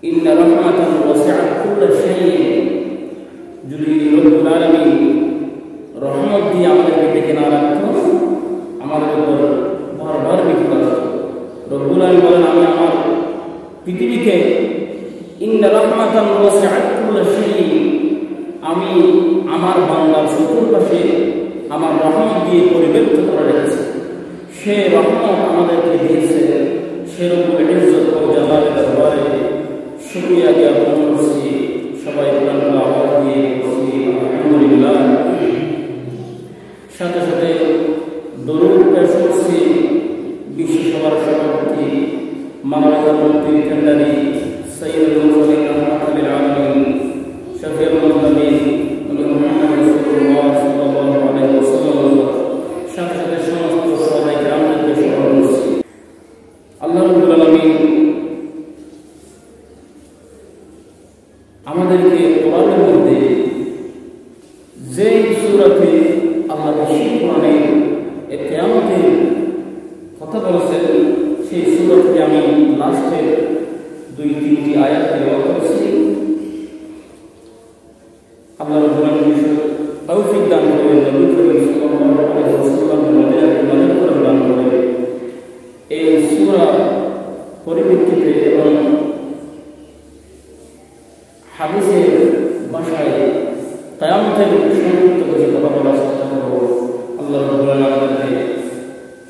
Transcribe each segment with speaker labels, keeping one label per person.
Speaker 1: ইন্না রাহমাতান ওয়াসিআত কুল্লা শাইইন, যদি রব্বুল আলামিন রহমত দিয়ে আমাদেরকে ডেকে না রাখতো, আমাদের উপর বারবার বিপদ আসত। রব্বুল আলামিন বলেন, আমি আমার পৃথিবীকে ইন্না রাহমাতান ওয়াসিআত কুল্লা শাইইন, আমি আমার বান্দার চতুর্পাশে আমার রহমত দিয়ে পরিবেষ্টিত করে রেখেছি। সে রহমত আমাদেরকে দিয়েছে, সে রব্বুল ইজ্জত ও জালালের দরবারে শুকরিয়া জ্ঞাপন করছি। সবাই আওয়াজ দিয়ে বলছি আলহামদুলিল্লাহ। সাথে সাথে দরুদ পেশ করছি বিশ্বসভার সভাপতি মানবতার মুক্তি কেন্দ্রী সৈয়দুল মুরসালিন রাহমাতুল লিল আলামিন শফিউল মুজনিবিন মুহাম্মদ রাসূলুল্লাহ সাল্লাল্লাহু আলাইহি ওয়াসাল্লাম, সাথে সাথে সমস্ত সাহাবায়ে কেরামকে স্মরণ করছি। আল্লাহ রাব্বুল আলামিন আমাদেরকে কোরআনের মধ্যে যে সূরাতে আল্লাহ বেশি কোরআনে কিয়ামতের কথা বলেছেন, সেই সূরা থেকে আমি লাস্টের 2-3টি আয়াত তেলাওয়াত করেছি। আল্লাহ রাব্বুল আলামিন তৌফিক দান করেন, নবী করিম সাল্লাল্লাহু আলাইহি ওয়াসাল্লামের মধ্যে দান করেন। এই সূরা পরিপ্রেক্ষিতে এবং হাদিসের ভাষায় কিয়ামতের সংক্ষিপ্ত কিছু কথা বলার চেষ্টা করব। আল্লাহ রাব্বুল আলামিন আমাদেরকে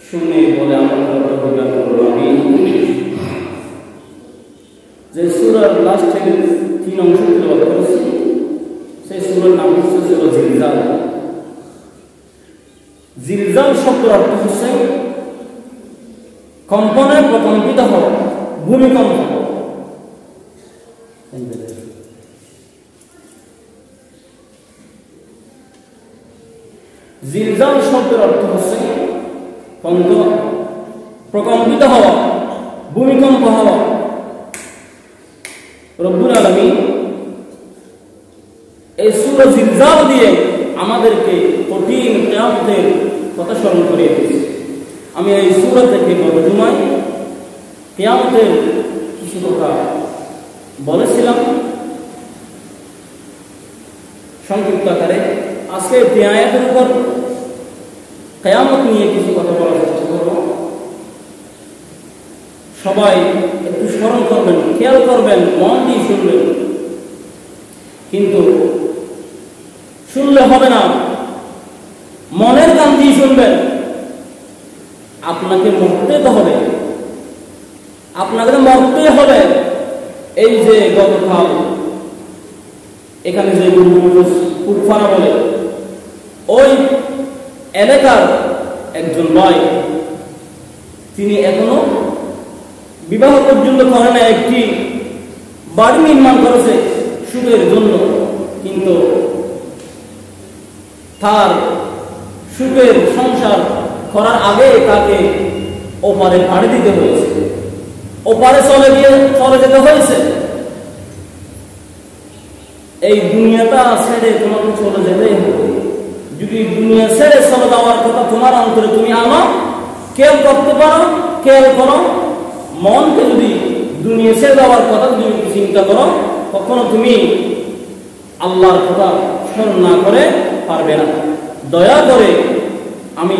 Speaker 1: শুনে বলে আমল করার তৌফিক দান করুন, আমিন। যে সূরার লাস্টের 3 অংশ তেলাওয়াত করেছি, সেই সূরার নাম হচ্ছে সূরা জিলজাল। জিলজাল শব্দের অর্থ হচ্ছে কম্পনে প্রকম্পিত হওয়া, ভূমিকম্প। জিলজাল শব্দের অর্থ হচ্ছে প্রকম্পিত হওয়া, ভূমিকম্প হওয়া। রব্বুল আলামিন এই সূরা জিলজাল দিয়ে আমাদেরকে কঠিন কিয়ামতের কথা স্মরণ করিয়ে দিয়েছে। আমি এই সূরা থেকে গত জুমায় কিয়ামতের কিছু কথা বলেছিলাম সংক্ষিপ্ত আকারে। আজকে এই আয়াতের উপর কিয়ামত নিয়ে কিছু কথা বলার চেষ্টা করব। সবাই একটু স্মরণ করবেন, খেয়াল করবেন, মন দিয়ে শুনবেন। কিন্তু শুনলে হবে না, মনের কান দিয়ে শুনবেন। আপনাকে মরতে তো হবে, আপনাকে তো মরতেই হবে। এই যে গতকাল এখানে যে কুফারা বলে, ওই এলাকার একজন ভাই, তিনি এখনো বিবাহ পর্যন্ত করে না, একটি বাড়ি নির্মাণ করেছে সুখের জন্য। কিন্তু তার সুখের সংসার করার আগে তাকে ওপারে ভাড়ি দিতে হয়েছে, ওপারে চলে যেতে হয়েছে। এই দুনিয়াটা ছেড়ে তোমাকে চলে যেতেই হবে। যদি দুনিয়া ছেড়ে চলে যাওয়ার কথা তোমার অন্তরে তুমি আনো, খেয়াল করতে পারো, খেয়াল করো, মনকে যদি দুনিয়া ছেড়ে যাওয়ার কথা যদি চিন্তা করো, কখনো তুমি আল্লাহর কথা স্মরণ না করে পারবে না। দয়া করে আমি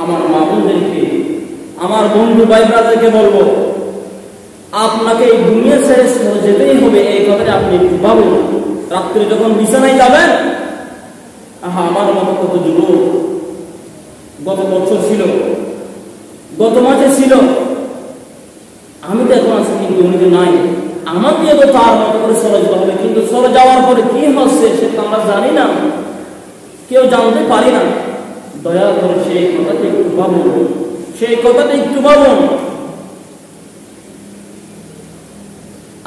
Speaker 1: আমার মা বোনদেরকে, আমার বন্ধু ভাই ব্রাদারকে বলবো, আপনাকে এই দুনিয়া ছেড়ে চলে যেতেই হবে। এই কথাটা আপনি একটু ভাবুন। রাত্রে যখন বিছানায় যাবেন, আমার মতো কত যুবক গত বছর ছিল, গত মাসে ছিল, আমি তো এখন আছি কিন্তু উনি তো নাই। আমাকে তো তার মতো করে চলে যেতে হবে। কিন্তু চলে যাওয়ার পরে কি হচ্ছে সেটা আমরা জানি না, কেউ জানতে পারি না। দয়া করে সেই কথাটা একটু ভাবুন, সেই কথাটা একটু ভাবুন।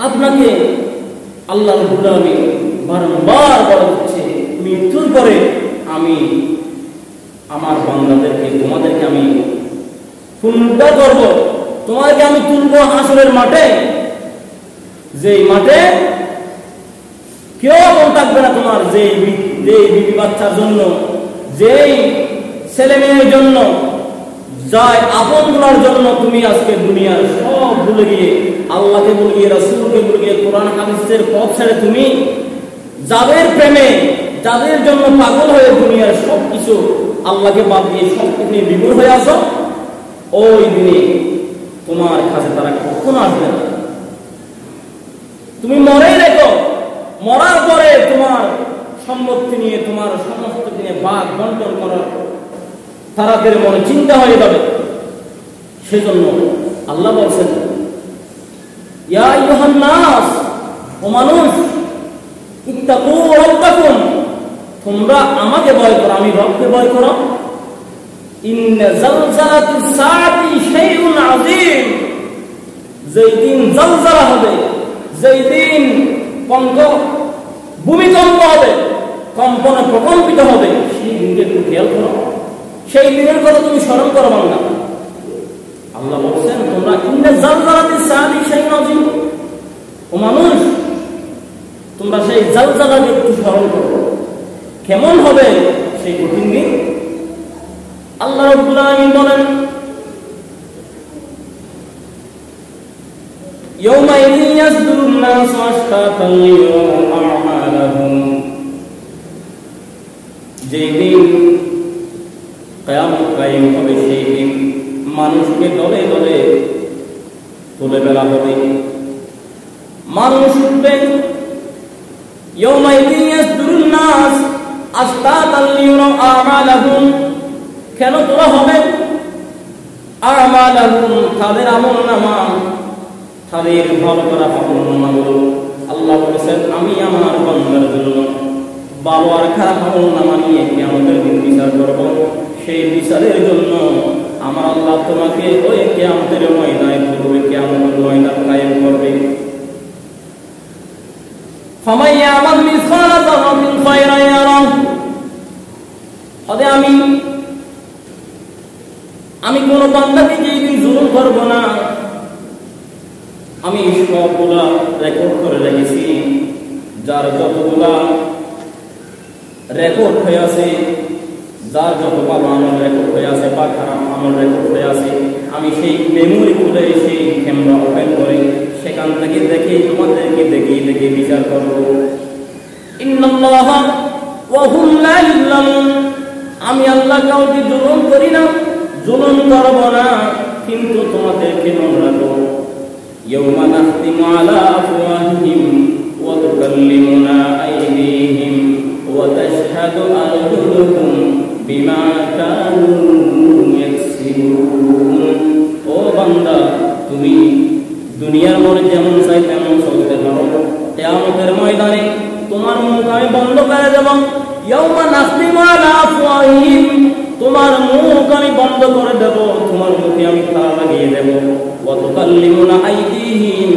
Speaker 1: আপনাকে আল্লাহ রাব্বুল আলামিন বারবার বলে দিচ্ছে, মৃত্যুর পরে আমি আমার বান্দাদেরকে, তোমাদেরকে আমি পুনরুদ্ধার করব, তোমাদেরকে আমি তুলবো হাসরের মাঠে, যেই মাঠে কেউ আপন থাকবে না তোমার। যেই বিবি বাচ্চার জন্য, যেই ছেলে মেয়ের জন্য, যায় আপনগুলোর জন্য তুমি আজকে দুনিয়ার সব ভুলে গিয়ে আল্লাহকে ভুলে গিয়ে রাসূলকে ভুলে গিয়ে কোরআন হাদিসের পথ ছেড়ে তুমি যাদের প্রেমে যাদের জন্য পাগল হয়ে দুনিয়ার সবকিছু আল্লাহকে বাদ দিয়ে সবকিছু নিয়ে বিমূঢ় হয়ে আসো, ওই দিনে তোমার কাছে তারা কখনো আসবে না। তুমি মরেই রেখো, মরার পরে তোমার সম্পত্তি নিয়ে তোমার সমস্ত নিয়ে ভাগ বন্টন করার তাদের মনে চিন্তা হয়ে যাবে। সেজন্য আল্লাহ বলছেন, ইয়া আইয়ুহান নাস, ও মানুষ, ইত্তাকু রাব্বাকুম, তোমরা আমাকে ভয় করো, আমি রবকে ভয় করো। ইন্না জালজালাতিস সাআতি শাইউন আযীম, যেই দিন জালজালা হবে, যেই দিন ভূমিকম্প হবে, কম্পনে প্রকম্পিত হবে, সেই দিনকে একটু খেয়াল করো, সেই দিনের কথা তুমি স্মরণ করো না। আল্লাহ বলছেন, তোমরা ইন্না জালজালাতিস সাআতি শাইউন আযীম, ও মানুষ, তোমরা সেই জালজালাকে একটু স্মরণ করো, কেমন হবে সেই কঠিন দিন। আল্লাহ রাব্বুল আলামিন বলেন, ইয়াউমাইযিন ইয়াসদুরুন নাসু আশতাতান লিয়ারাউ আ'মালাহুম, যেই দিন কিয়ামত কায়েম হবে, সেই দিন মানুষকে দলে দলে তুলে ফেলা হবে, মানুষ উঠবে। ইয়াউমাইযিন ইয়াসদুরুন নাস আশতাতান লিয়ারাউ আ'মালাহুম, কেন তোলা হবে? আমালাহুম, তাদের আমলনামা, তাদের ভালো করা আমলনামাগুলো আল্লাহ বলেছেন, আমি আমার বান্দার জন্য ভালো আর খারাপ আমলনামা নিয়ে কিয়ামতের দিন বিচার করব। সেই বিচারের জন্য আমার আল্লাহ তোমাকে ওই কিয়ামতের ময়দানে তুলবে, কিয়ামতের ময়দান কায়েম করবে। ফামান ইয়ামাল মিসকালা যারাতিন খায়রান ইয়ারাহ, আমি কোন বান্দাকে যেদিন জুলুম করব না, আমি সবগুলা রেকর্ড করে রেখেছি। যার যতগুলা রেকর্ড হয়ে আছে, যার যত ভালো আমল রেকর্ড হয়ে আছে বা খারাপ আমল রেকর্ড হয়ে আছে, আমি সেই মেমোরি খুলে সেই ক্যামেরা ওপেন করে সেখান থেকে দেখে তোমাদেরকে দেখে বিচার করব। ইন্নাল্লাহা ওয়া হুম লা ইউযলামুন, আমি আল্লাহ কাউকে জুলুম করি না, জুলুম করব না, কিন্তু তোমাদেরকে মনে রাখো, ইয়াউমা নাখতিমু আলা আফওয়াহিহিম ওয়া তুকাল্লিমুনা আইদিহিম ওয়া তাশহাদু আরজুলুহুম বিমা কানু ইয়াকসিবুন। ও বান্দা, তুমি দুনিয়ার মনে যেমন চাই তেমন চলতে পারো, কিয়ামতের ময়দানে তোমার মুখ আমি বন্ধ করে দেব। ইয়াউমা নাখতিমু আলা আফওয়াহিহিম, তোমার মুখ আমি বন্ধ করে দেব, তোমার মুখে আমি তালা লাগিয়ে দেব। ওয়া তুকাল্লিমুনা আইদিহিম,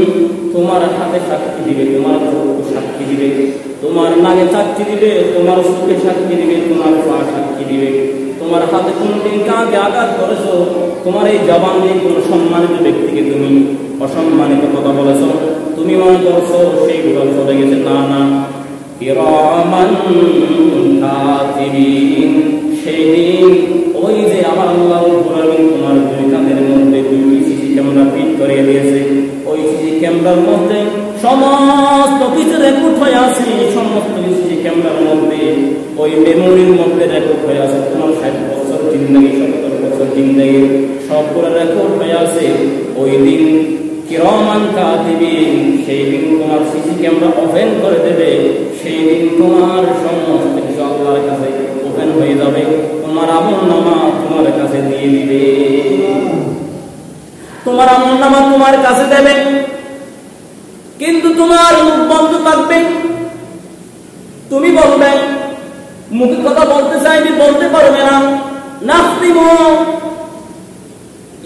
Speaker 1: তোমার হাতে সাক্ষী দিবে, তোমার চোখ সাক্ষী দিবে, তোমার নাকে সাক্ষী দিবে, তোমার চোখে সাক্ষী দিবে, তোমার পা সাক্ষী দিবে। তোমার হাতে কোনদিন কাকে আঘাত করেছো, তোমার এই জবান দিয়ে কোন সম্মানিত ব্যক্তিকে তুমি অসম্মানিত কথা বলেছো, তুমি মনে করছো সেইগুলো চলে গেছে। না, কিরামান কাতিবিন, সেই দিন ওই যে আমার আল্লাহ রাব্বুল আলামিন তোমার দুই কাঁধের মধ্যে দুইটি সিসি ক্যামেরা ফিট করে দিয়েছে, ওই সিসি ক্যামেরার মধ্যে সমস্ত কিছু রেকর্ড হয়ে আছে, সমস্ত সিসি ক্যামেরার মধ্যে ওই মেমোরির মধ্যে রেকর্ড হয়ে আছে। তোমার 60 বছর জিন্দেগি, 70 বছর জিন্দেগি সবগুলো রেকর্ড হয়ে আছে। ওই দিন কিরামান কাতিবিন, সেই দিন তোমার সিসি ক্যামেরা ওপেন করে দেবে, সেই দিন তোমার সমস্ত কিছু আল্লাহর কাছে ওপেন হয়ে যাবে, তোমার আমলনামা তোমার কাছে দিয়ে দিবে, তোমার আমলনামা তোমার কাছে দেবে, কিন্তু তোমার মুখ বন্ধ থাকবে। তুমি বলবে, মুখে কথা বলতে চাইবি, বলতে পারবে না। নাখতিমু,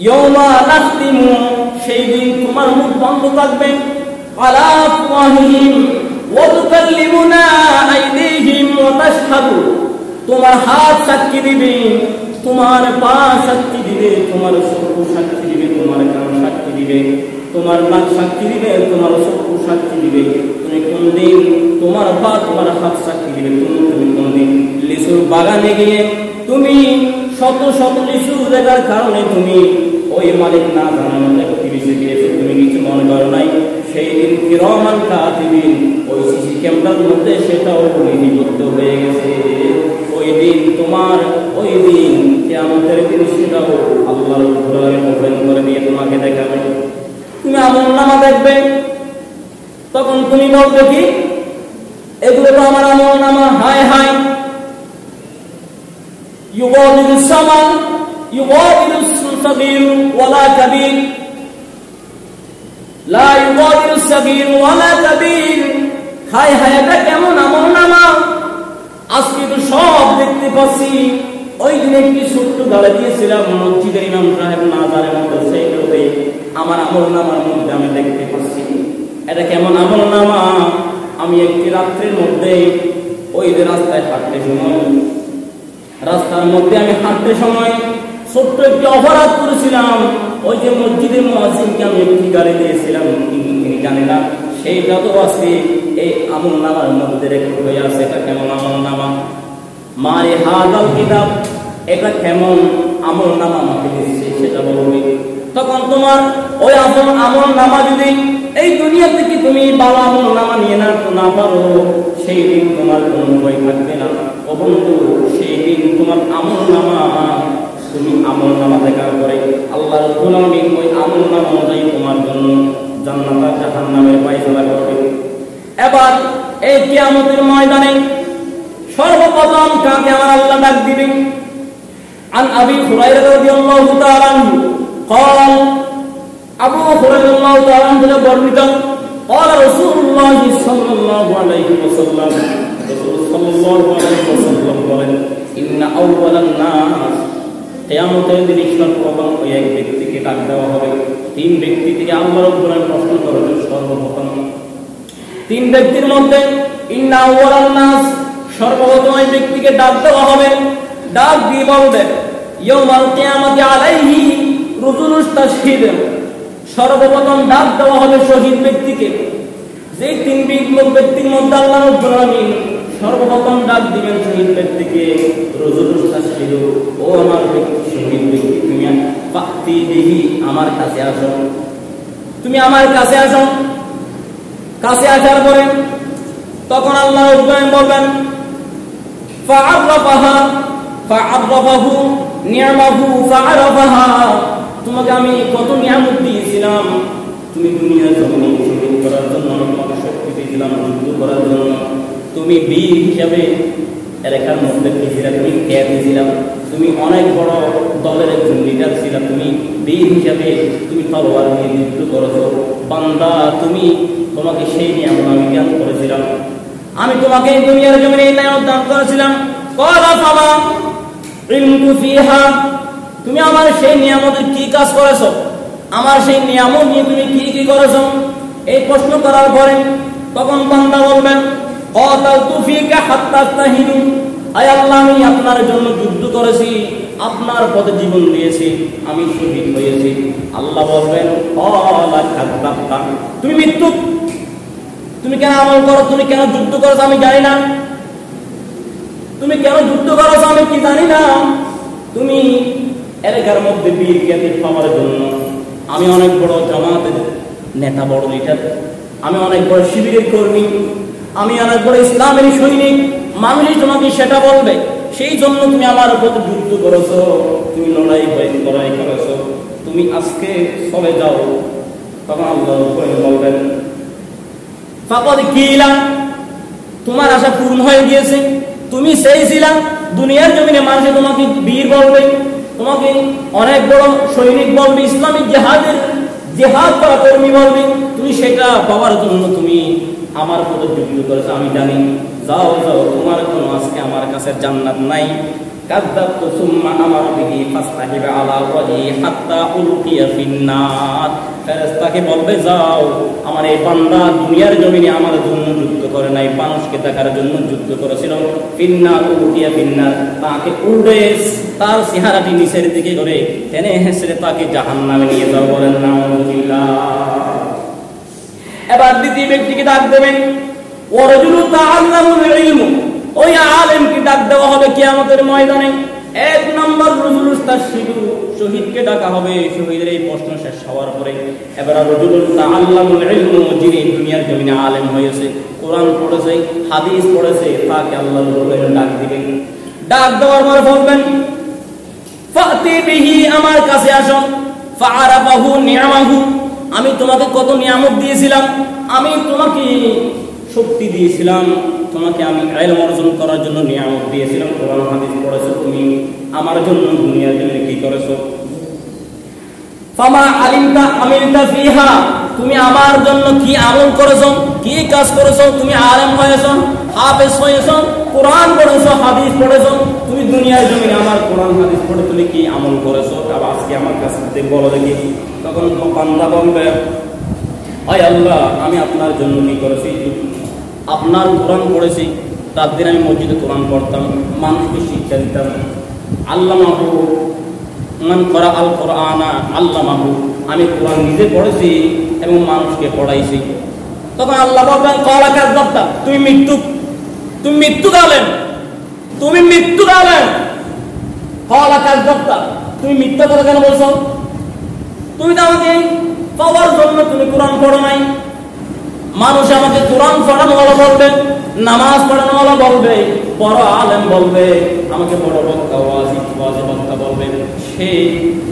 Speaker 1: ইয়াউমা নাখতিমু, সেই দিন তোমার মুখ বন্ধ থাকবে। আলা আফওয়াহিহিম ওয়া তুকাল্লিমুনা আইদিহিম ওয়া তাশহাদু, তোমার হাত সাক্ষী দিবে, তোমার পা সাক্ষী দিবে, তোমার চক্ষু সাক্ষী দিবে, তোমার কান সাক্ষী দিবে, তোমার নাক সাক্ষী দিবে, তোমার চক্ষু সাক্ষী দিবে। তুমি কোনদিন তোমার পা তোমার হাত সাক্ষী দিবে, তুমি কোনদিন লিচুর বাগানে গিয়ে তুমি শত শত লিচু দেখার কারণে তুমি ওই মালিক না জানানো টিভিতে গিয়েছো, তুমি কিছু মনে করো নাই। সেই দিন কিরামান কাতিবিন ওই সিসি ক্যামেরার মধ্যে সেটাও লিপিবদ্ধ হয়ে গেছে। ওই দিন তোমার, ওই দিন কিয়ামতের দিন সেটাও আল্লাহর ঘরে ওপেন করে দিয়ে তোমাকে দেখাবে। তুমি আমলনামা দেখবে, তখন তুমি বলবে কি, এগুলো তো আমার আমলনামা। হায় হায়, ইউগাদিরু সামান ইউগাদিরু সাগীর ওয়ালা কাবীর, লা ইউগাদিরু সাগীর ওয়ালা কাবীর। হায় হায়, এটা কেমন আমলনামা! আজকে তো সব দেখতে পাচ্ছি। ওই দিন একটি ছোট্ট গাড়ি দিয়েছিলাম মসজিদের ইমাম সাহেব নাজারের মতো, সেইগুলোতে আমার আমলনামার মধ্যে আমি দেখতে পাচ্ছি। এটা কেমন আমলনামা! আমি একটি রাত্রের মধ্যে ওই যে রাস্তায় হাঁটতে সময়, রাস্তার মধ্যে আমি হাঁটতে সময় ছোট্ট একটি অপরাধ করেছিলাম। ওই যে মসজিদের মুয়াজ্জিনকে আমি একটি গালি দিয়েছিলাম, তিনি জানে না, সেইটা তো আজকে এই আমলনামার মধ্যে রেকর্ড হয়ে আছে। এটা কেমন আমলনামা! মারে হাদাল কিতাব, এটা কেমন আমলনামা আমাকে দিচ্ছে সেটা বলবে। তখন তোমার ওই আমলনামা যদি এই দুনিয়া থেকে তুমি ভালো আমলনামা নিয়ে না পারো, সেই দিন তোমার কোনো ভয় থাকবে না। ও বন্ধু, সেই দিন তোমার আমলনামা, তুমি আমলনামা দেখার পরে আল্লাহ রাব্বুল আলামিন ওই আমলনামা অনুযায়ী তোমার জন্য জান্নাত আর জাহান্নামের ফয়সালা করবে। এবার এই কিয়ামতের ময়দানে সর্বপ্রথম কাকে আমার আল্লাহ ডাক দিবেন? আন আবি হুরায়রা রাদিয়াল্লাহু তাআলা আনহু قال আবু হুরায়রা রাদিয়াল্লাহু তাআলা আনহু বর্ণিত, قال رسول الله صلى الله عليه وسلم, রাসূল সাল্লাল্লাহু আলাইহি ওয়াসাল্লাম বলেন, ইন্না আউওয়ালান নাস, কিয়ামতের দিন সর্বপ্রথম ওই এক ব্যক্তিকে ডাক দেওয়া হবে। তিন ব্যক্তি থেকে আল্লাহ রাব্বুল আলামিন প্রশ্ন করবেন। সর্বপ্রথম তিন ব্যক্তির মধ্যে ইন্না আউওয়ালান নাস, সর্বপ্রথম ওই ব্যক্তিকে ডাক দেওয়া হবে। ডাক দিয়ে বলবে, ইয়াউমাল কিয়ামাতি আলাইহি রুজুলুস তাশহীদ, সর্বপ্রথম ডাক দেওয়া হবে শহীদ ব্যক্তিকে। যে তিন ব্যক্তির মধ্যে আল্লাহ রাব্বুল আলামিন সর্বপ্রথম ডাক দিবেন শহীদ ব্যক্তিকে, রুজুলুস তাশহীদ, ও আমার ব্যক্তি, শহীদ ব্যক্তি, তুমি ফাতি বিহি, আমার কাছে আসো, তুমি আমার কাছে আসো। কাছে আসার পরে তখন আল্লাহ রাব্বুল আলামিন বলবেন, ফাআরাফাহা ফাআরাফাহু নি'মাহু ফাআরাফাহা, তোমাকে আমি কত নিয়ামত দিয়েছিলাম, তুমি দুনিয়ার জমিনে শহীদ করার জন্য তোমাকে শক্তি দিয়েছিলাম, যুদ্ধ করার জন্য তুমি বীর হিসাবে এলাকার মধ্যে ছিলাম, তুমি ক্যাদি ছিলাম, তুমি অনেক বড় দলের একজন লিডার ছিলাম, তুমি বীর হিসাবে তুমি তলোয়ার নিয়ে যুদ্ধ করেছো। বান্দা, তোমাকে সেই নিয়ামত আমি দান করেছিলাম, আমি তোমাকে দুনিয়ার জমিনে এই নিয়ামত দান করেছিলাম। ক্বালা ফামা ইলমু ফিহা, তুমি আমার সেই নিয়ামতের কি কাজ করেছো, আমার সেই নিয়ামত নিয়ে তুমি কি কি করেছো? এই প্রশ্ন করার পরে তখন বান্দা বলবেন, ক্বাতালতু ফিকা হাত্তা তাহিনু, আয় আল্লাহ, আমি আপনার জন্য যুদ্ধ করেছি, আপনার পথে জীবন দিয়েছি, আমি শহীদ হয়েছি। আল্লাহ বলবেন, ক্বালা কাযাবতা, তুমি মিথ্যুক, তুমি কেন আমল করো, তুমি কেন যুদ্ধ করেছো আমি জানি না, তুমি কেন যুদ্ধ করেছো আমি কি জানি না। তুমি এলাকার মধ্যে বীর খ্যাতি পাওয়ার জন্য, আমি অনেক বড় জামাতের নেতা, বড় লিডার, আমি অনেক বড় শিবিরের কর্মী, আমি অনেক বড় ইসলামের সৈনিক, মানুষই তোমাকে সেটা বলবে। সেই জন্য তুমি আমার উপর যুদ্ধ করেছো, তুমি লড়াই করেছো, তুমি আজকে চলে যাও। তখন আল্লাহ বলবেন, ফাকাদ কিলা, তোমার আশা পূর্ণ হয়ে গিয়েছে, তুমি সেই ছিলা দুনিয়ার জমিনে মানুষে তোমাকে বীর বলবে, তোমাকে অনেক বড় সৈনিক বলবে, ইসলামিক জিহাদ করা কর্মী বলবে, তুমি সেটা পাওয়ার জন্য তুমি আমার পথে যুদ্ধ করেছো, আমি জানি। যাও যাও, তোমার কোনো আজকে আমার কাছে জান্নাত নাই। কাযাবতু সুম্মা আমারু বিহি ফাস্তাহিবা আলা ওয়াজহি হাত্তা উলকিয়া ফিন্নার, ফেরেশতাকে বলবে, যাও, আমার এই বান্দা দুনিয়ার জমিনে আমার জন্য যুদ্ধ করে নাই, মানুষকে দেখার জন্য যুদ্ধ করেছিল। ফিন্নার, উলকিয়া ফিন্নার, তাকে উল্টে তার চেহারাটি নিচের দিকে করে টেনে হেসড়ে তাকে জাহান্নামে নিয়ে যাও। বলেন নাউযুবিল্লাহ। এবার দ্বিতীয় ব্যক্তিকে ডাক দেবেন, ওয়ারাজুলু তাআল্লামুল ইলম, ওই আলেমকে ডাক দেওয়া হবে কিয়ামতের ময়দানে। এক নম্বর রজুল তাশহিদু, শহীদকে ডাকা হবে। শহীদের এই প্রশ্ন শেষ হওয়ার পরে এবার রজুল তাআল্লামুল ইলম, যিনি দুনিয়ার জমিনে আলেম হয়েছে, কোরআন পড়েছে, হাদিস পড়েছে, তাকে আল্লাহর রসূল ডাক দিবেন। ডাক দেওয়ার পরে বলবেন ফাতি বিহি, আমার কাছে আসো। ফাআরাফাহু নি'মাহু, আমি তোমাকে কত নিয়ামত দিয়েছিলাম, আমি তোমাকে শক্তি দিয়েছিলাম, তোমাকে আমি ইলম অর্জন করার জন্য নিয়ামত দিয়েছিলাম, কোরআন হাদিস পড়েছো, তুমি আমার জন্য দুনিয়ার জন্য কি করেছো? ফামা আলিমতা আমিলতা ফিহা, তুমি আমার জন্য কি আমল করেছো, কি কাজ করেছো? তুমি আলেম হয়েছো, হাফেজ হয়েছো, কোরআন পড়েছো, হাদিস পড়েছো, তুমি দুনিয়ার জমিনে আমার কোরআন হাদিস পড়ে তুমি কি আমল করেছো? তবে আজকে আমার কাছে বলো দেখি। তখন বান্দা বলবে, আয় আল্লাহ, আমি আপনার জন্য কি করেছি? আপনার কোরআন পড়েছি, তার দিন আমি মসজিদে কোরআন পড়তাম, মানুষকে শিক্ষা দিতাম। আল্লামাহু মান করা আল কোরআনা আল্লামাহু, আমি কোরআন নিজে পড়েছি এবং মানুষকে পড়াইছি। তখন আল্লাহ বলবেন ক্বালা কাযাবতা, তুমি মৃত্যু গালেন, তুমি মৃত্যু গালেন। ক্বালা কাযাবতা, তুমি মিথ্যা কথা কেন বলছো? তুমি তো আমাকে পাওয়ার জন্য তুমি কোরআন পড়ো নাই। মানুষ আমাকে কোরআন পড়ানোওয়ালা বলবে, নামাজ পড়ানোওয়ালা বলবে, বড় আলেম বলবে, আমাকে বড় বক্তা ওয়াজি বক্তা বলবে। সেই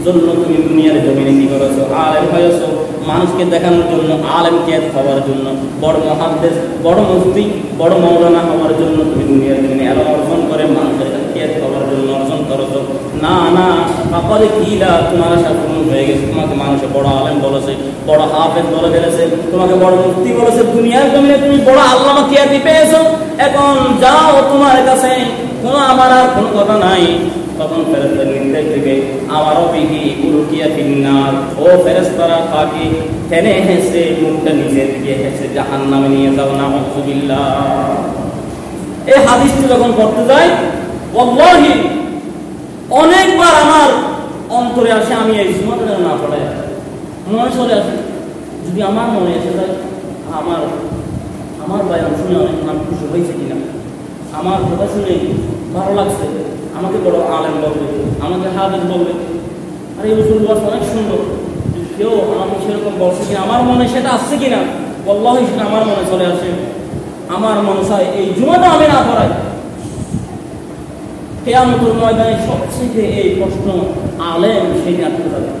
Speaker 1: জন্য তুমি দুনিয়ার জমিনে কি করেছো? আলেম হয়েছো, মানুষকে দেখানোর জন্য, আলেম কিয়াত হওয়ার জন্য, বড় মুহাদ্দিস, বড় মুফতি, বড় মাওলানা হওয়ার জন্য তুমি দুনিয়ার জমিনে এলম অর্জন করে মানুষের কিয়াত হওয়ার জন্য অর্জন করেছো। না না, পাপালে কিলা, তোমার সাথে হয়ে গেছে। তোমাকে মানুষে বড় আলেম বলেছে, বড় হাফেজ বলে ফেলেছে, তোমাকে বড় মুফতি বলেছে, দুনিয়ার জমিনে তুমি বড় আল্লামা কিয়াতি পেয়েছো। এখন যাও, তোমার কাছে কোনো আমার আর কোনো কথা নাই। তখন ফেরেশতা নির্দেশ দিবে, আমারও বিহি উলকিয়া ফিন্নার, ও ফেরেশতারা তাকে টেনে হেসে মুখটা নিচের দিকে হেসে জাহান্নামে নিয়ে যাও, নাউযুবিল্লাহ। এই হাদিসটি যখন পড়তে যাই, ওয়াল্লাহি অনেকবার আমার অন্তরে আসে, আমি এই সুমাতে না পড়াই মনে চলে আসে, যদি আমার মনে এসে যায় আমার বয়ান শুনে অনেক নাম খুশি হয়েছে কিনা, আমার কথা শুনে ভালো লাগছে, আমাকে বড় আলেম বলবে, আমাকে হাফেজ বলবে, আরে এই রসুল বয়স অনেক সুন্দর, কেউ আমাকে সেরকম বলছে কিনা, আমার মনে সেটা আসছে কিনা, আল্লাহ সেটা আমার মনে চলে আসে। আমার মনে চায় এই জুমাটা আমি না পড়াই। কিয়ামতের ময়দানে সবচেয়ে এই প্রশ্ন আলেম সেই আটকে যাবে,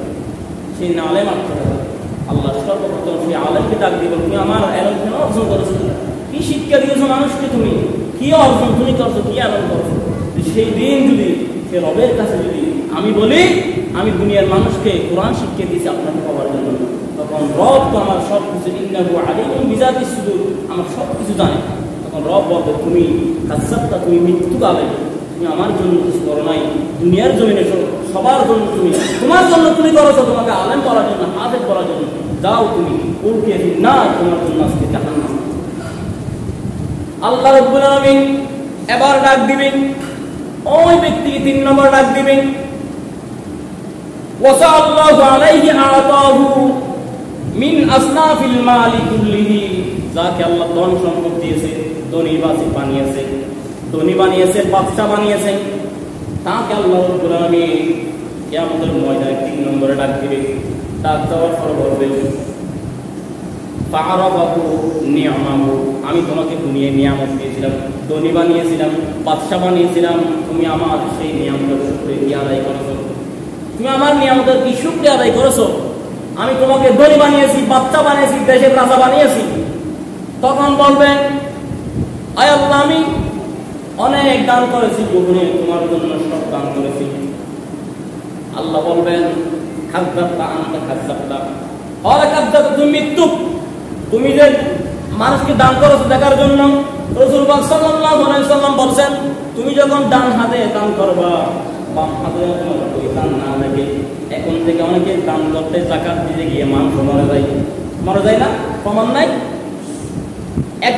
Speaker 1: সেই আলেম আটকে যাবে। আল্লাহ সর্বপ্রথম সেই আলেমকে ডাক দিব, তুমি আমার এলম কেন অর্জন করেছো? কি শিক্ষা দিয়েছো মানুষকে? তুমি কি অর্জন তুমি করছো, কি এলম করছো? সেই দিন যদি সে রবের কাছে যদি আমি বলি আমি দুনিয়ার মানুষকে কোরআন শিক্ষা দিয়েছি আপনাকে পাওয়ার জন্য, তখন রব তো আমার সব কিছু ইন্নাহু আলিমুন বিযাতিস সুদূর, আমার সব কিছু জানে। তখন রব বলবে তুমি কাযাবতা, তুমি মৃত্যু গালে, তুমি আমার জন্য কিছু করো নাই। দুনিয়ার জমিনে সবার জন্য তুমি, তোমার জন্য তুমি করেছো, তোমাকে আলেম করার জন্য, হাফেজ করার জন্য। যাও তুমি উল্টে না, তোমার জন্য আজকে জাহান্নাম। আল্লাহ রাব্বুল আলামিন এবার ডাক দিবেন ওই ব্যক্তিকে, 3 নম্বর ডাক দিবেন, ওয়াসাল্লাহু আলাইহি আতাহু মিন আসনাফিল মালি কুল্লিহি, যাকে আল্লাহ ধন সম্পদ দিয়েছে, ধনী বানিয়েছে, ধনী বানিয়েছে, বাদশা বানিয়েছে, তাকে আল্লাহ রাব্বুল আলামিন কিয়ামতের ময়দানে 3 নম্বরে ডাক দিবে। ডাক দেওয়ার পর বলবে ফাআরাফাহু নি'মাহু, আমি তোমাকে দুনিয়ায় নিয়ামত দিয়েছিলাম, ধনী বানিয়েছিলাম, বাদশা বানিয়েছিলাম, তুমি আমার সেই নিয়ামতের শুকরিয়া কি আদায় করেছো? তুমি আমার নিয়ামতের কি শুকরিয়া আদায় করেছো? আমি তোমাকে ধনী বানিয়েছি, বাদশা বানিয়েছি, দেশের রাজা বানিয়েছি। তখন বলবেন আয় আল্লাহ, আমি অনেক দান করেছি, গোপনে তোমার জন্য সব দান করেছি। আল্লাহ বলবেন কাযাবতা আনতা কাযাবতা, ওয়া কাযাবতা, তুমি মৃত্যু, তুমি যে মানুষকে দান করেছো দেখার জন্য। রাসূল পাক সাল্লাল্লাহু আলাইহি ওয়াসাল্লাম বলেন, তুমি যখন ডান হাতে দান করবা, বাম হাতে তোমার ওই দান না লাগে। এখন থেকে অনেকে দান করতে যাকাত দিতে গিয়ে মানুষ মারা যায় না? প্রমাণ নাই? এক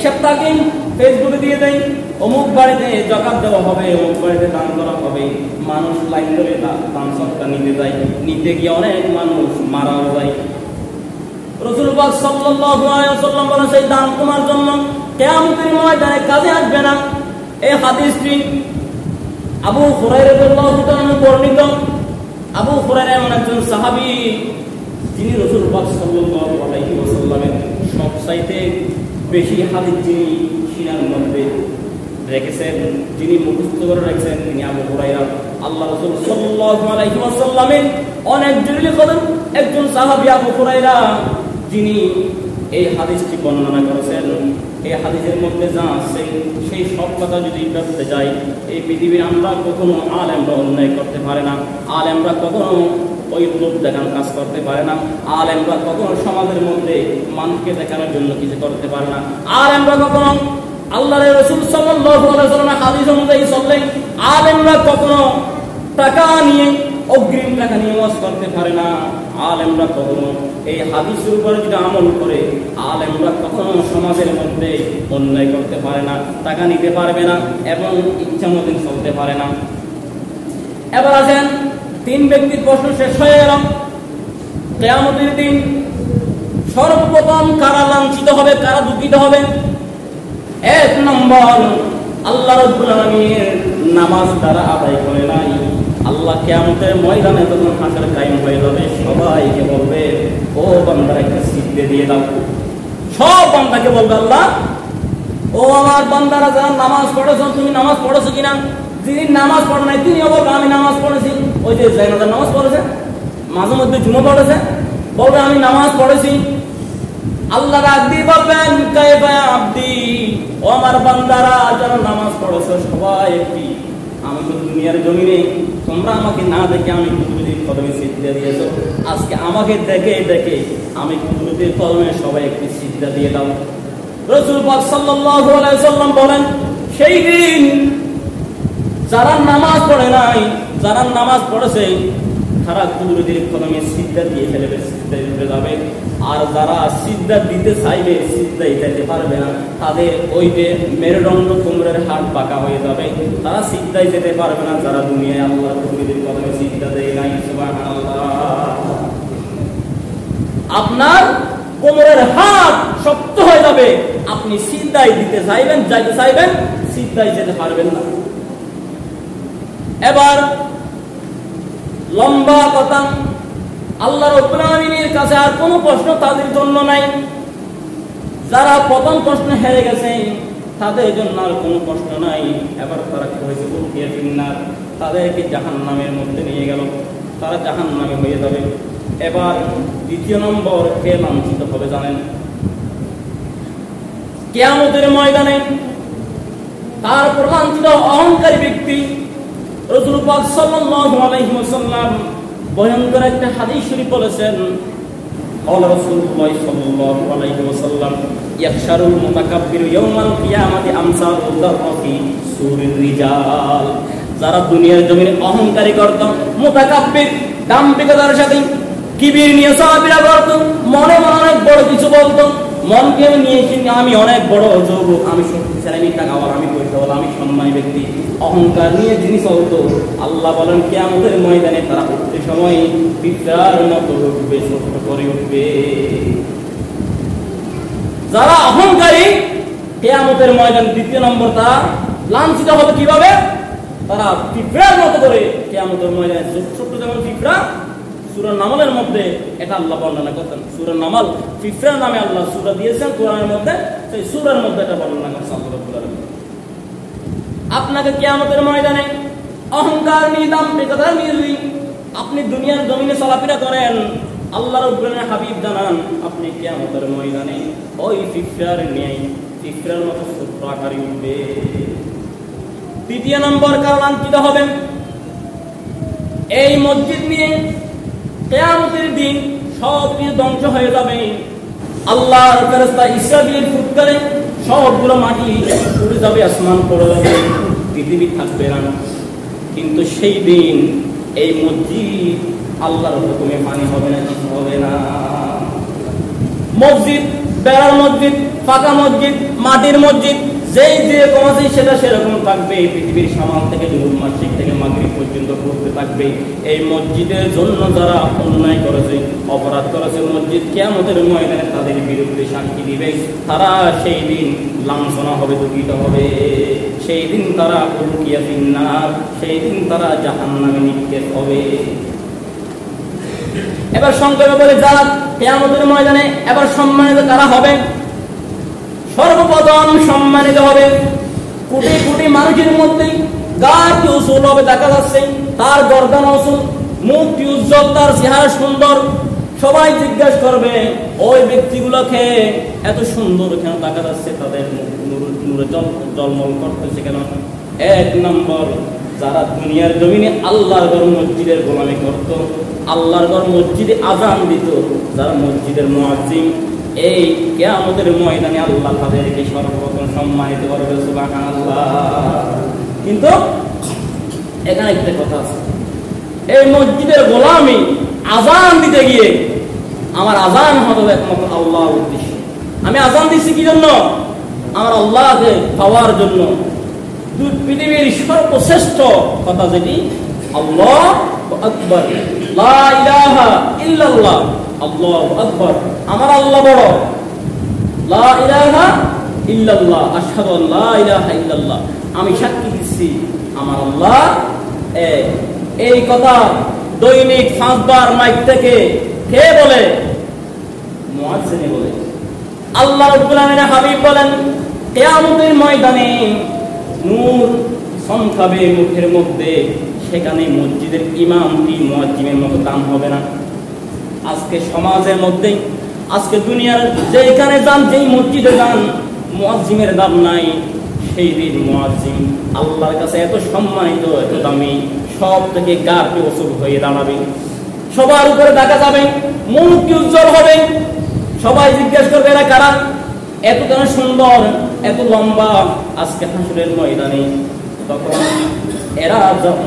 Speaker 1: সপ্তাহ আগেই ফেসবুকে দিয়ে দেয় অমুক বাড়িতে যাকাত দেওয়া হবে, অমুক বাড়িতে দান করা হবে। মানুষ লাইন ধরে দান সৎকার নিতে যায়, নিতে গিয়ে অনেক মানুষ মারা যায়। রাসূল পাক সাল্লাল্লাহু আলাইহি ওয়াসাল্লাম বলেন, সেই দান তোমার জন্য কিয়ামতের ময়দানে কাজে আসবে না। এই হাদিসটি আবু হুরায়রা রাদিয়াল্লাহু তাআলা বর্ণিত, আবু হুরায়রা এমন একজন সাহাবী যিনি রাসূল পাক সাল্লাল্লাহু আলাইহি ওয়াসাল্লামের সবচাইতে বেশি হাদিস যিনি সিনার মধ্যে রেখেছেন, যিনি মুখস্থ করে রেখেছেন, তিনি আবু হুরায়রা। আল্লাহ রাসূল সাল্লাল্লাহু আলাইহি ওয়াসাল্লামের অনেক জরুরি কদম একজন সাহাবী আবু হুরায়রা, যিনি এই হাদিসটি বর্ণনা করেছেন। এই হাদিসের মধ্যে যা আছে সেই সব কথা যদি করতে যাই, এই পৃথিবীর আমরা কখনো আলেমরা অন্যায় করতে পারে না, আলেমরা কখনো ওই লোক দেখানোর কাজ করতে পারে না, আলেমরা কখনো সমাজের মধ্যে মানুষকে দেখানোর জন্য কিছু করতে পারে না, আলেমরা কখনো আল্লাহর রাসূল সাল্লাল্লাহু আলাইহি ওয়াসাল্লামের হাদিস অনুযায়ী চললে, আলেমরা কখনো টাকা নিয়ে অগ্রিম টাকা নিয়ে ওয়াজ করতে পারে না, আলেমরা কখনো এই হাদিসের উপরে যদি আমল করে, আলেমরা কখনো সমাজের মধ্যে অন্যায় করতে পারে না, টাকা নিতে পারবে না এবং ইচ্ছা মতো চলতে পারে না। এবার আসেন, তিন ব্যক্তির প্রশ্ন শেষ হয়ে গেল। কিয়ামতের দিন সর্বপ্রথম কারা লাঞ্ছিত হবে, কারা দুঃখিত হবে? এক নম্বর, আল্লাহ রাব্বুল আলামিনের নামাজ তারা আদায় করে নাই। আল্লাহ কিয়ামতের ময়দানে যখন হাসর কায়েম হয়ে যাবে, সবাইকে বলবে, ও বান্দারা একটা সিজদা দিয়ে দাও। সব বান্দাকে বলবে আল্লাহ, ও আমার বান্দারা যারা নামাজ পড়েছো, তুমি নামাজ পড়েছো কিনা? যিনি নামাজ পড়ে নাই তিনিও বলবে আমি নামাজ পড়েছি। ওই যে জায়নাদার নামাজ পড়েছে, মাঝে মধ্যে জুমা পড়েছে, বলবে আমি নামাজ পড়েছি। আল্লাহ রাগ দিয়ে বলবেন, কাইফা আবদি, ও আমার বান্দারা যারা নামাজ পড়েছো সবাই একটি, আমি তো দুনিয়ার জমিনে তোমরা আমাকে না দেখে আমি কুদরতের কদমে সিজদা দিয়েছো, আজকে আমাকে দেখে দেখে আমি কুদরতের কদমে সবাই একটি সিজদা দিয়ে দাও। রাসূল পাক সাল্লাল্লাহু আলাইহি ওয়াসাল্লাম বলেন, সেই দিন যারা নামাজ পড়ে নাই, যারা নামাজ পড়েছে তারা কুদরতের কদমে সিজদা দিয়ে ফেলবে, সিজদা দিতে যাবে। আর যারা সিজদা দিতে চাইবে, সিজদা দিতে পারবে না, তাদের ওই যে মেরুদণ্ড কোমরের হাড় পাকা হয়ে যাবে, তারা সিজদায় যেতে পারবে না, যারা দুনিয়ায় আল্লাহর কুদরতের কদমে সিজদা দেয় নাই। সুবহানাল্লাহ। আপনার কোমরের হাড় শক্ত হয়ে যাবে, আপনি সিজদায় দিতে চাইবেন, যাইতে চাইবেন, সিজদায় যেতে পারবেন না। এবার লম্বা কথা, আল্লাহ রাব্বুল আলামিনের কাছে আর কোনো প্রশ্ন তাদের জন্য নাই। যারা প্রথম প্রশ্ন হেরে গেছে তাদের জন্য আর কোনো প্রশ্ন নাই। এবার তারা কি হয়েছে, উলকিয়া ফিন্নার, তাদেরকে জাহান্নামের মধ্যে নিয়ে গেল, তারা জাহান্নামে হয়ে যাবে। এবার দ্বিতীয় নম্বর কে লাঞ্ছিত হবে জানেন? কিয়ামতের ময়দানে তারপর লাঞ্ছিত অহংকারী ব্যক্তি। রাসূল পাক সাল্লাল্লাহু আলাইহি ওয়াসাল্লাম ভয়ঙ্কর একটা হাদিস শরীফ বলেছেন, ক্বালা রাসূলুল্লাহ সাল্লাল্লাহু আলাইহি ওয়াসাল্লাম, ইয়াহশারুল মুতাকাব্বিরু ইয়াওমাল কিয়ামাতি আমসালু যাররাতি সুরির রিজাল। যারা দুনিয়ার জমিনে অহংকারী করত, মুতাকাব্বির, দাম্ভিকতার সাথে কিবির নিয়ে চলাফেরা করত, মনে মনে অনেক বড় কিছু বলত, মনকে নিয়ে আমি অনেক বড় যোগ্য, আমি শক্তিশালী, আমি টাকাওয়ালা, আমি পয়সাওয়ালা, আমি সম্মানী ব্যক্তি, অহংকার নিয়ে যিনি চলত, আল্লাহ বলেন কিয়ামতের ময়দানে তারা উঠতে সময় পিঁপড়ার মতো উঠবে, ছোট করে উঠবে। যারা অহংকারী কিয়ামতের ময়দান দ্বিতীয় নম্বর তারা লাঞ্ছিত হবে কিভাবে? তারা পিঁপড়ার মতো করে কিয়ামতের ময়দানে, ছোট্ট যেমন পিঁপড়া, সূরা নামলের মধ্যে এটা আল্লাহ বর্ণনা করতেন। সূরা নামল, পিঁপড়ার নামে আল্লাহ সূরা দিয়েছেন কোরআনের মধ্যে, সেই সূরার মধ্যে এটা বর্ণনা করছেন আল্লাহ রাব্বুল আলামিন। আপনাকে কিয়ামতের ময়দানে অহংকার নিয়ে, দাম্ভিকতা নিয়ে যদি আপনি দুনিয়ার জমিনে চলাফেরা করেন, আল্লাহ রাব্বুল আলামিনের হাবিব জানান আপনি কিয়ামতের ময়দানে ওই পিঁপড়ার ন্যায়, পিঁপড়ার মতো ছোট্ট আকারে উঠবে। তৃতীয় নম্বর কারণ লাঞ্ছিত হবেন, এই মসজিদ নিয়ে কিয়ামতের দিন সব কিছু ধ্বংস হয়ে যাবে। আল্লাহর ফেরেশতা ইসরাফিল ফুৎকারে সবগুলো মাটি উড়ে যাবে, আসমান পড়ে যাবে, পৃথিবী থাকবে না। কিন্তু সেই দিন এই মসজিদ আল্লাহর হুকুমে পানি হবে না, কিছু হবে না। মসজিদ, বেড়ার মসজিদ, ফাঁকা মসজিদ, মাটির মসজিদ, যেই যেরকম আছে সেটা সেরকম থাকবে। পৃথিবীর সামাল থেকে জুমুর মসজিদ থেকে মাগরিব পর্যন্ত পড়তে থাকবে। এই মসজিদের জন্য যারা অন্যায় করেছে, অপরাধ করেছে, মসজিদ কিয়ামতের ময়দানে তাদের বিরুদ্ধে সাক্ষী দিবে। তারা সেই দিন লাঞ্ছনা হবে, দুঃখিত হবে। সেই দিন তারা উলকিয়া ফিন্নার, সেই দিন তারা জাহান্নামে নিক্ষেপ হবে। এবার সংক্ষেপে বলে, যারা কিয়ামতের ময়দানে এবার সম্মানিত কারা হবে? সর্বপ্রথম সম্মানিত হবে কোটি কোটি মানুষের মধ্যে গাটি উসুল হবে, দেখা যাচ্ছে তার গর্দান উসুল, মুখটি উজ্জ্বল, তার চেহারা সুন্দর। সবাই জিজ্ঞাসা করবে ওই ব্যক্তিগুলোকে এত সুন্দর কেন দেখা যাচ্ছে, তাদের নূরে জলমল করতেছে কেন? এক নম্বর, যারা দুনিয়ার জমিনে আল্লাহর ঘর মসজিদের গোলামি করত, আল্লাহর ঘর মসজিদে আযান দিত, যারা মসজিদের মুয়াজ্জিন, এই কিয়ামতের ময়দানে আল্লাহ তাদেরকে সর্বপ্রথম সম্মানিত করবে। সুবহানাল্লাহ। কিন্তু এখানে একটা কথা আছে, এই মসজিদের গোলামি আযান দিতে গিয়ে আমার আযান হবে একমাত্র আল্লাহর উদ্দেশ্যে। আমি আযান দিচ্ছি কি জন্য? আমার আল্লাহকে পাওয়ার জন্য। পৃথিবীর সর্বশ্রেষ্ঠ কথা যেটি, আল্লাহু আকবার, লা ইলাহা ইল্লাল্লাহ, আল্লাহু আকবার, আমার আল্লাহ বড়, লা ইলাহা ইল্লাল্লাহ, আশহাদু আল্লা ইলাহা ইল্লাল্লাহ, আমি সাক্ষী দিচ্ছি আমার আল্লাহ এক। এই কথা দৈনিক 5 বার মাইক থেকে কে বলে? মুয়াজ্জিন বলে। আল্লাহ রাব্বুল আলামিনের হাবিব বলেন, কিয়ামতের ময়দানে নূর সংখ্যাবে মুখের মধ্যে, সেখানে মসজিদের ইমামটি মুয়াজ্জিনের মতো দাম হবে না। আজকে সমাজের মধ্যে, আজকে দুনিয়ার যেখানে যান, যেই মসজিদে যান, মুয়াজ্জিনের দাম নাই। সেই দিন মুয়াজ্জিন আল্লাহর কাছে এত সম্মানিত, এত দামি, সব থেকে গাটি উসুল হয়ে দাঁড়াবে, সবার উপরে দেখা যাবে, মুখ উজ্জ্বল হবে। সবাই জিজ্ঞেস করবে এরা কারা, এত কেন সুন্দর, এত লম্বা? আজকে হাসরের ময়দানে তখন এরা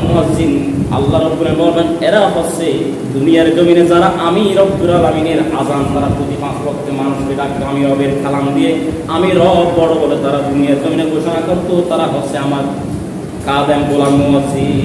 Speaker 1: মুয়াজ্জিন, আল্লাহ রাব্বুল আলামিন বলবেন, এরা হচ্ছে দুনিয়ার জমিনে যারা আমি রব্বুল আলামিনের আযান, তারা প্রতি 5 ওয়াক্তে মানুষকে ডাকতো আমি রবের কালাম দিয়ে, আমি রব বড় বলে তারা দুনিয়ার জমিনে ঘোষণা করতো, তারা হচ্ছে আমার কাদেম গোলাম মুয়াজ্জিন।